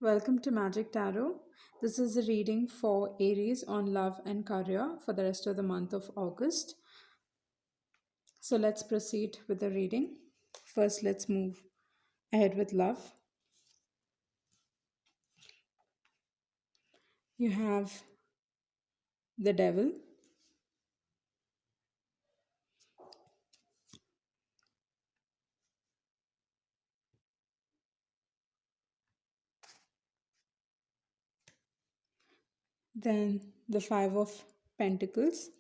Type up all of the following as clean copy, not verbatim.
Welcome to Magic Tarot. This is a reading for Aries on love and career for the rest of the month of August. So let's proceed with the reading. First, let's move ahead with love. You have the devil, then the five of pentacles,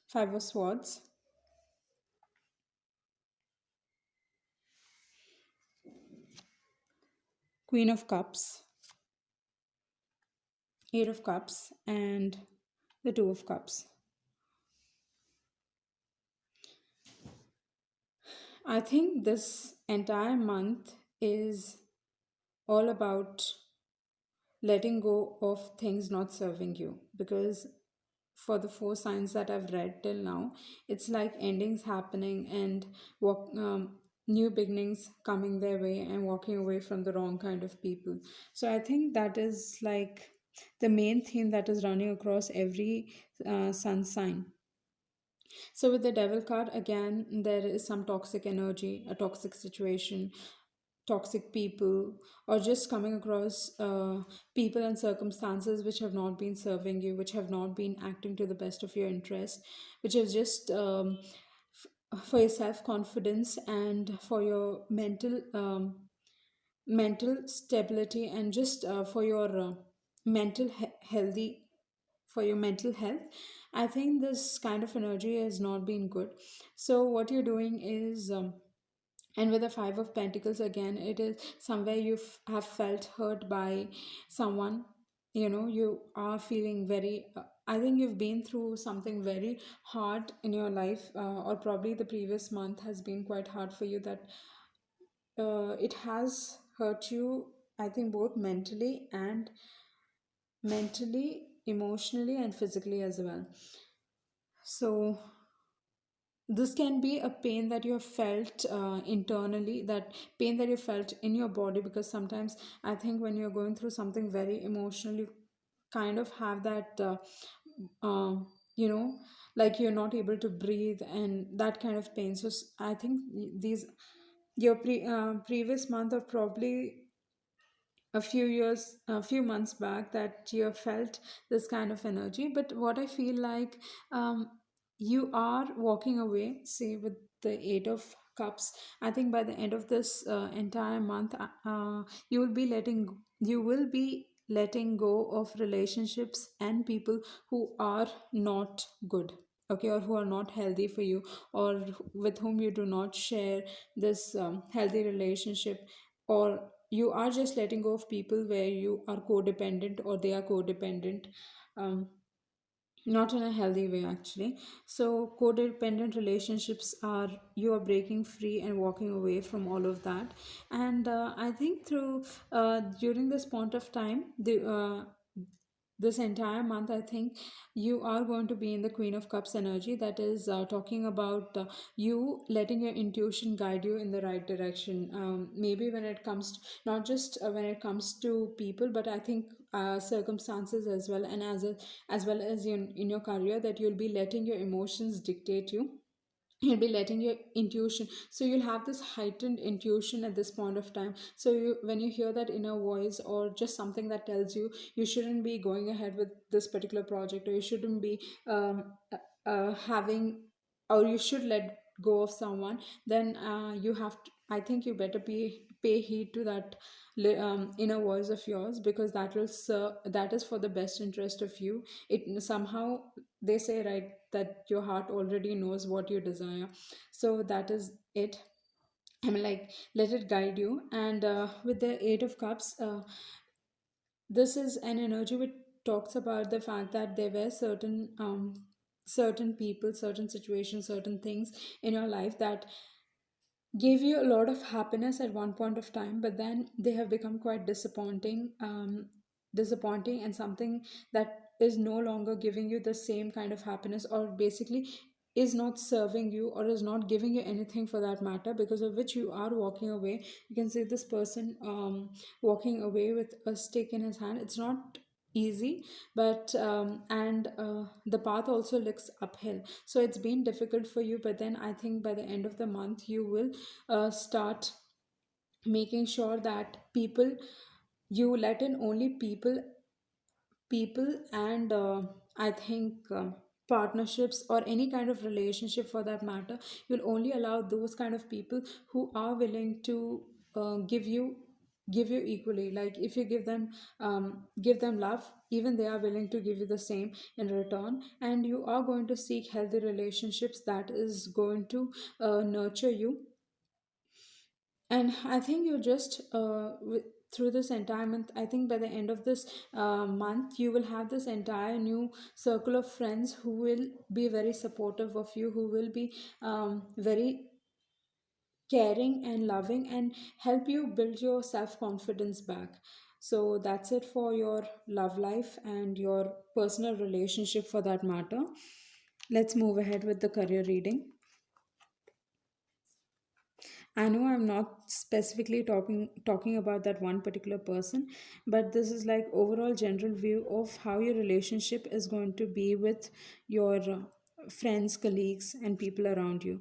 five of swords, queen of cups, eight of cups, and the two of cups. I think this entire month is all about letting go of things not serving you, because for the four signs that I've read till now, it's like endings happening and new beginnings coming their way and walking away from the wrong kind of people. So I think that is like the main theme that is running across every sun sign. So with the devil card, again, there is some toxic energy, a toxic situation, toxic people, or just coming across people and circumstances which have not been serving you, which have not been acting to the best of your interest, which is just for your self confidence and for your mental stability, and just for your healthy, for your mental health. I think this kind of energy has not been good. So what you're doing is and with the five of pentacles, again, it is somewhere you have felt hurt by someone. You are feeling very I think you've been through something very hard in your life, or probably the previous month has been quite hard for you, that it has hurt you, I think, both mentally, emotionally, and physically as well. So this can be a pain that you have felt internally, that pain that you felt in your body, because sometimes I think when you're going through something very emotional, you kind of have that uh, you know like you're not able to breathe and that kind of pain. So I think these your previous month, or probably a few months back, that you have felt this kind of energy. But what I feel like, um, you are walking away, say, with the eight of cups. I think by the end of this entire month, you will be letting go of relationships and people who are not good, okay, or who are not healthy for you, or with whom you do not share this healthy relationship, or you are just letting go of people where you are codependent or they are codependent, um, not in a healthy way, actually. So codependent relationships are, you are breaking free and walking away from all of that. And I think through during this point of time, this entire month, I think you are going to be in the queen of cups energy, that is talking about you letting your intuition guide you in the right direction, maybe when it comes to, not just when it comes to people, but I think circumstances as well, and as well as in your career, that you'll be letting your emotions dictate you. You'll be letting your intuition, so you'll have this heightened intuition at this point of time. So when you hear that inner voice, or just something that tells you you shouldn't be going ahead with this particular project, or you shouldn't be having, or you should let go of someone, then you have to, I think you better pay heed to that inner voice of yours, because that will serve, that is for the best interest of you. It somehow, they say, right, that your heart already knows what you desire. So that is it. I mean, like, let it guide you. And with the eight of cups, this is an energy which talks about the fact that there were certain people, certain situations, certain things in your life that gave you a lot of happiness at one point of time, but then they have become quite disappointing, and something that is no longer giving you the same kind of happiness, or basically is not serving you or is not giving you anything for that matter, because of which you are walking away. You can see this person walking away with a stick in his hand. It's not easy, but and the path also looks uphill, so it's been difficult for you. But then I think by the end of the month you will start making sure that people, you let in only people and I think partnerships or any kind of relationship for that matter, you'll only allow those kind of people who are willing to give you equally. Like if you give them love, even they are willing to give you the same in return, and you are going to seek healthy relationships that is going to nurture you. And I think you just through this entire month, I think by the end of this month, you will have this entire new circle of friends who will be very supportive of you, who will be very caring and loving and help you build your self confidence back. So that's it for your love life and your personal relationship for that matter. Let's move ahead with the career reading. I know I'm not specifically talking about that one particular person, but this is like overall general view of how your relationship is going to be with your friends, colleagues, and people around you.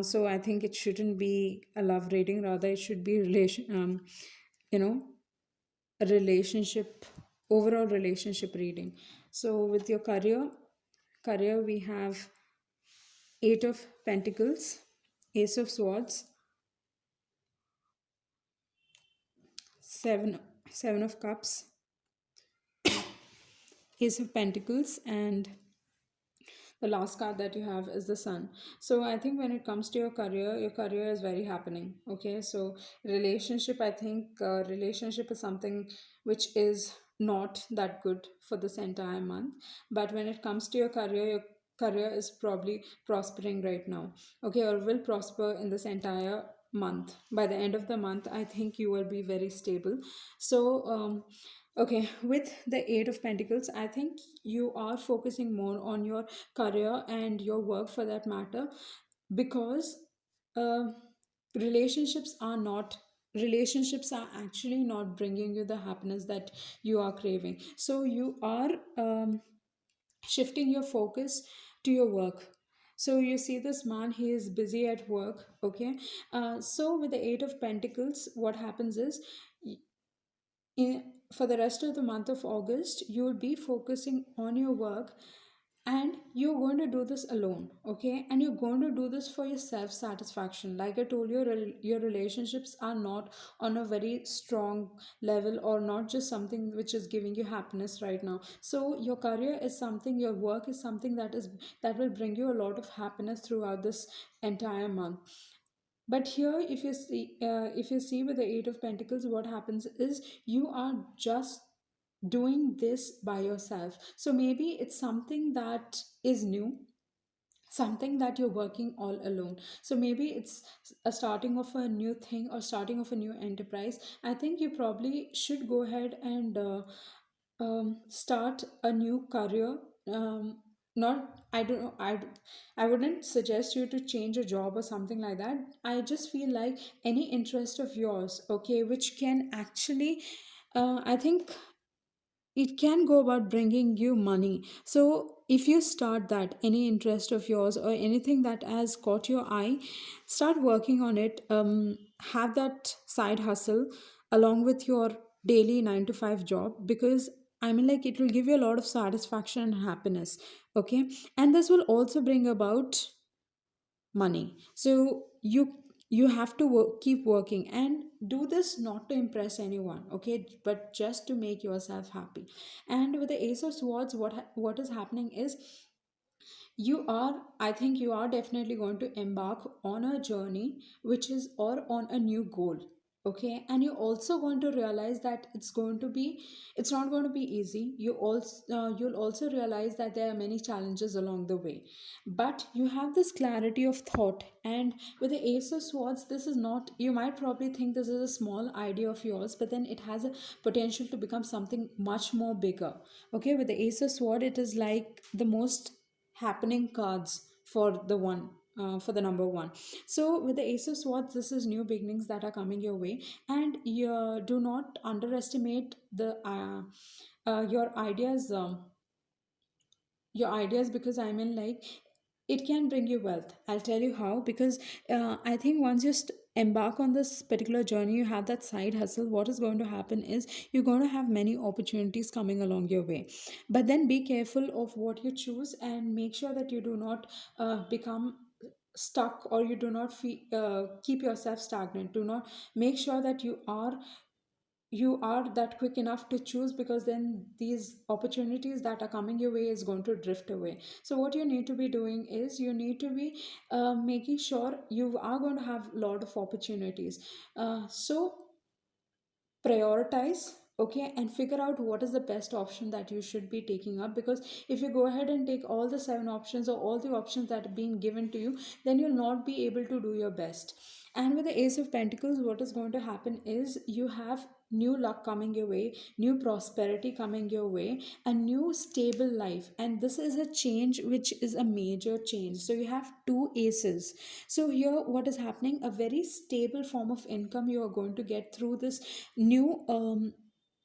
So I think it shouldn't be a love reading; rather, it should be you know, a relationship, overall relationship reading. So with your career we have Eight of Pentacles, Ace of Swords, seven seven of Cups, Ace of Pentacles, and the last card that you have is the Sun. So I think when it comes to your career is very happening. Okay, so relationship, I think relationship is something which is not that good for this entire month. But when it comes to your career is probably prospering right now. Okay, or will prosper in this entire month. By the end of the month, I think you will be very stable. So okay, with the Eight of Pentacles, I think you are focusing more on your career and your work for that matter, because uh, relationships are not relationships are actually not bringing you the happiness that you are craving. So you are shifting your focus to your work. So you see this man, he is busy at work. Okay, so with the Eight of Pentacles, what happens is, for the rest of the month of August, you will be focusing on your work, and you're going to do this alone. Okay, and you're going to do this for your self satisfaction. Like I told you, your relationships are not on a very strong level, or not just something which is giving you happiness right now. So your career is something, your work is something that will bring you a lot of happiness throughout this entire month. But here, if you see with the Eight of Pentacles, what happens is you are just doing this by yourself. So maybe it's something that is new, something that you're working all alone. So maybe it's a starting of a new thing or starting of a new enterprise. I think you probably should go ahead and start a new career. Not, I don't know, I wouldn't suggest you to change a job or something like that. I just feel like any interest of yours, okay, which can actually I think it can go about bringing you money. So if you start that, any interest of yours or anything that has caught your eye, start working on it. Have that side hustle along with your daily 9 to 5 job, because I mean, like, it will give you a lot of satisfaction and happiness. Okay, and this will also bring about money. So you have to keep working and do this not to impress anyone, okay, but just to make yourself happy. And with the Ace of Swords, what is happening is, you are I think you are definitely going to embark on a journey which is, or on a new goal. Okay, and you're also going to realize that it's not going to be easy. You'll also realize that there are many challenges along the way, but you have this clarity of thought. And with the Ace of Swords, this is not, you might probably think this is a small idea of yours, but then it has a potential to become something much more bigger. Okay, with the Ace of Sword, it is like the most happening cards for the one. For the number one. So, with the Ace of Swords, this is new beginnings that are coming your way, and you do not underestimate your ideas. Your ideas, because I mean, like, it can bring you wealth. I'll tell you how. Because I think once you embark on this particular journey, you have that side hustle, what is going to happen is you're going to have many opportunities coming along your way. But then be careful of what you choose, and make sure that you do not become stuck, or you do not keep yourself stagnant. Do not make sure that you are that quick enough to choose, because then these opportunities that are coming your way is going to drift away. So what you need to be doing is you need to be making sure you are going to have a lot of opportunities. So prioritize, okay, and figure out what is the best option that you should be taking up. Because if you go ahead and take all the seven options, or all the options that are being given to you, then you'll not be able to do your best. And with the Ace of Pentacles, what is going to happen is you have new luck coming your way, new prosperity coming your way, a new stable life. And this is a change which is a major change. So you have two aces. So here what is happening, a very stable form of income you are going to get through this new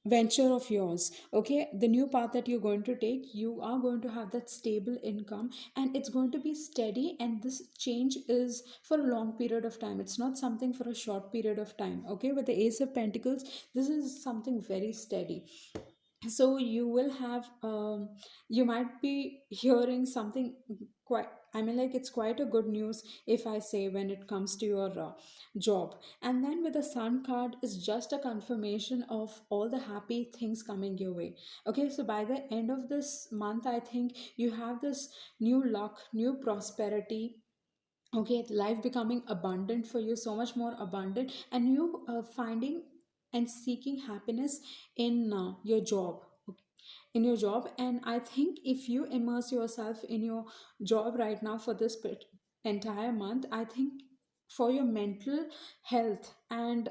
venture of yours. Okay, the new path that you're going to take, you are going to have that stable income, and it's going to be steady. And this change is for a long period of time, it's not something for a short period of time. Okay, with the Ace of Pentacles, this is something very steady. So you will have you might be hearing something quite, I mean, like, it's quite a good news if I say, when it comes to your job. And then with the Sun card is just a confirmation of all the happy things coming your way. Okay, so by the end of this month, I think you have this new luck, new prosperity. Okay, life becoming abundant for you, so much more abundant, and you finding and seeking happiness in your job. Okay, in your job. And I think if you immerse yourself in your job right now for this entire month, I think for your mental health, and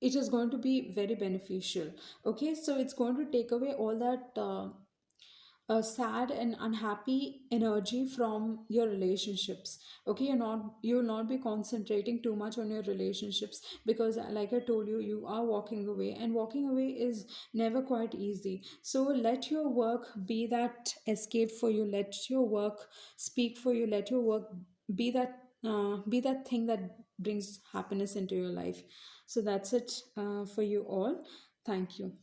it is going to be very beneficial. Okay, so it's going to take away all that sad and unhappy energy from your relationships. Okay, you'll not be concentrating too much on your relationships, because like I told you, you are walking away, and walking away is never quite easy. So let your work be that escape for you, let your work speak for you, let your work be that thing that brings happiness into your life. So that's it for you all. Thank you.